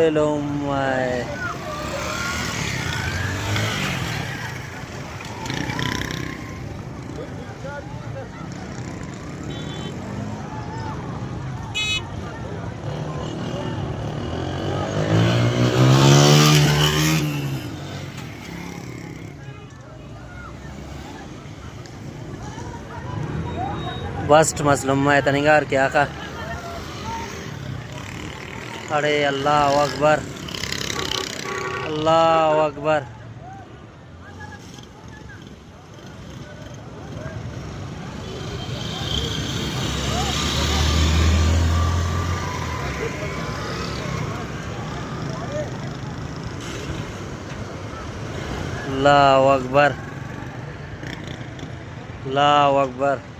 ओरे लो my. Bast मसलूम मैं तनिगार क्या का। अरे अल्लाह अकबर, अल्लाह अकबर। अल्लाह अकबर, अल्लाह अकबर।